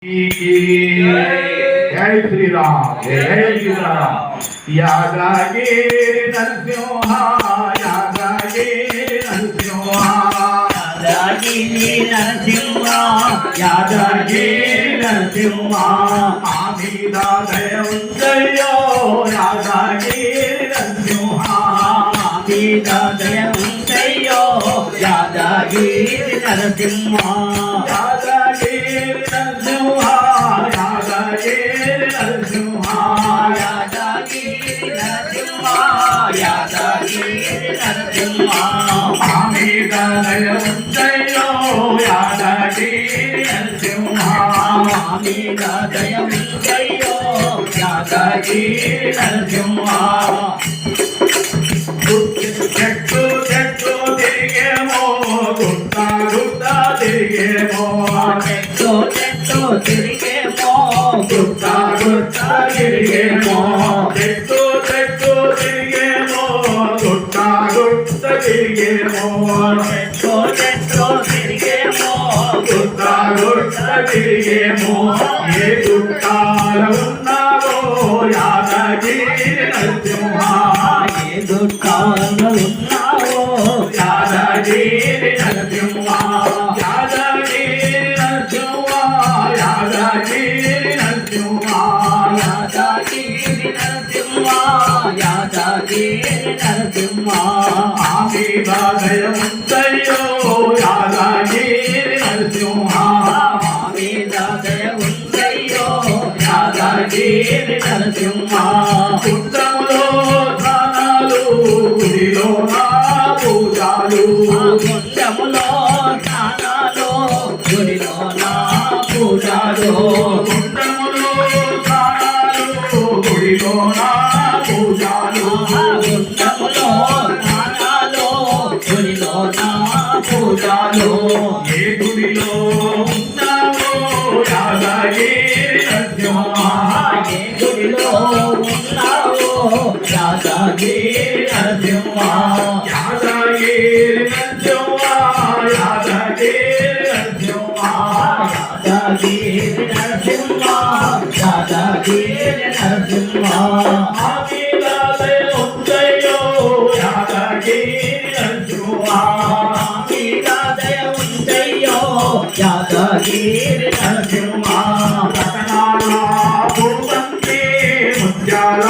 జై శ్రీరామ్ జై శ్రీరామ్ యాదగిరి నరసింహ యాదగిరి నరసింహ యాదగిరి నరసింహ యాదగిరి నరసింహ ఆమీద దయవుందయ్యో యాదగిరి నరసింహ ఆమీద దయవుందయ్యో యాదగిరి నరసింహ యాదగిరి నరసింహ యాదగిరి నరసింహ యాదగిరి నరసింహ యాదగిరి నరసింహ ఆమీద దయవుందయ్యో యాదగిరి నరసింహ ఆమీద దయవుందయ్యో యాదగిరి నరసింహ చెట్టు చెట్టు తిరిగేమో గుట్ట గుట్ట తిరిగేమో చెట్టు చెట్టు తిరిగేమో గుట్ట గుట్ట తిరిగేమో చెట్టు చెట్టు తిరిగేమో గుట్ట గుట్ట తిరిగేమో చెట్టు చెట్టు తిరిగేమో గుట్ట గుట్ట తిరిగేమో ఏ గుట్టాల ఉన్నావో యాదగిరి నరసింహ ఏ దుఃఖాలు ఉన్నావో యాదగిరి నరసింహ యాదగిరి నరసింహ యాదగిరి నరసింహ యాదగిరి నరసింహ యాదగిరి నరసింహ ఆమీద దయవుందయ్యో యాదగిరి నరసింహ ఆమీద దయవుందయ్యో యాదగిరి నరసింహ పుట్టములో స్నానాలు గుడిలో నా పూజాలు గుండములో స్నానాలు గుడిలో నా పూజలు పుట్టములో స్నానాలు గుడిలో నా పూజాలు గుండములో స్నానాలు గుడిలో నా పూజలు ఏ గుడిలో ఉన్నావో యాదగిరి నరసింహ ఏ గుడిలో ఉన్నావో యాదగిరి నరసింహ యాదగిరి నరసింహ యాదగిరి నరసింహ యాదగిరి నరసింహ యాదగిరి నరసింహ ఆమీద దయవుందయ్యో యాదగిరి నరసింహ ఆమీద దయవుందయ్యో యాదగిరి నరసింహ రతనాల పూవంతి ముత్యాల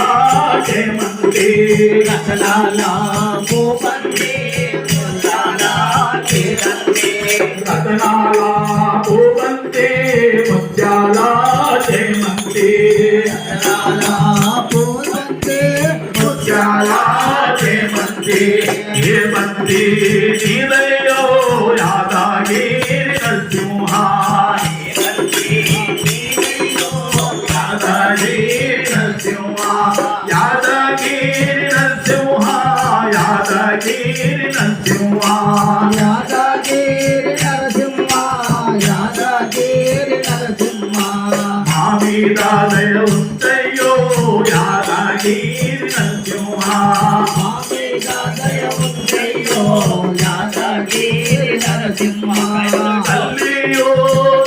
చేమంతి రతనాల పూపంతి ముత్యాల చేరంతి రతనాల పూవంతి ముత్యాల చేమంతి రతనాల పూపంతి ముత్యాల చేమంతి చేమంతి నీదయ్యో యాదగిరి నరసింహ యాదగిరి నరసింహ యాదగిరి నరసింహ యాదగిరి నరసింహ యాదగిరి నరసింహ యాదగిరి నరసింహ ఆమీద దయవుందయ్యో యాదగిరి నరసింహ ఆమీద దయవుందయ్యో యాదగిరి నరసింహ తల్లియో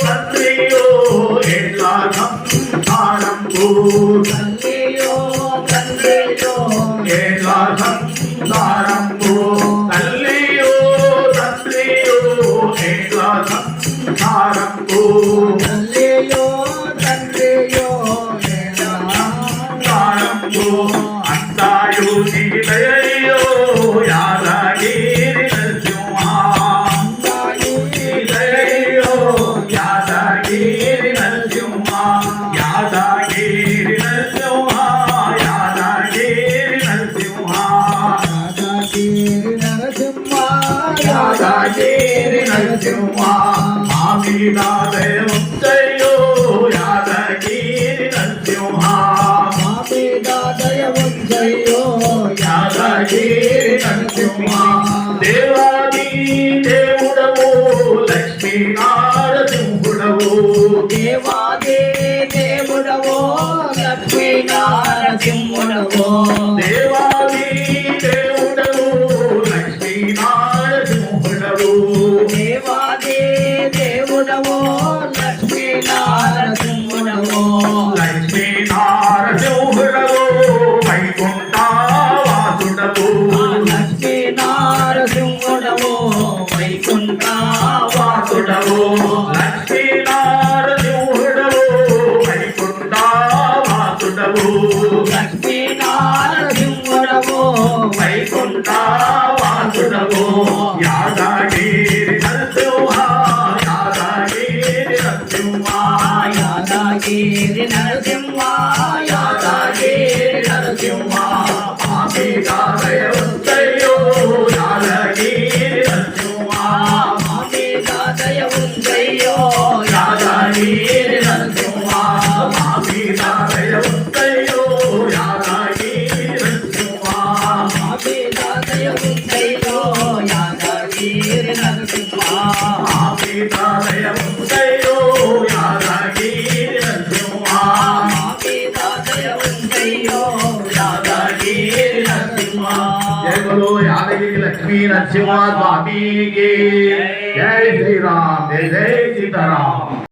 తండ్రియో ఎట్లా సంసారంపు తల్లియో తండ్రియో ఎట్లా సంసారంపు తల్లియో తండ్రియో ఎట్లా సంసారంపు తల్లియో తండ్రియో యాదగిరి నరసింహ యాదగిరి నరసింహ మామిదాదయ ఉందయ్యో యాదగిరి నరసింహ మామిదాదయ ఉందయ్యో యాదగిరి నరసింహ మామిదాదయ ఉందయ్యో యాదగిరి నరసింహ మామిదాదయ ఉందయ్యో యాదగిరి నరసింహ మామిదాదయ ఉందయ్యో యాదగిరి నరసింహ మామిదాదయ ఉందయ్యో యాదగిరి నరసింహ जय बोलो यादगिरी लक्ष्मी नरसिंह स्वामी की जय श्री राम जय जय सीताराम।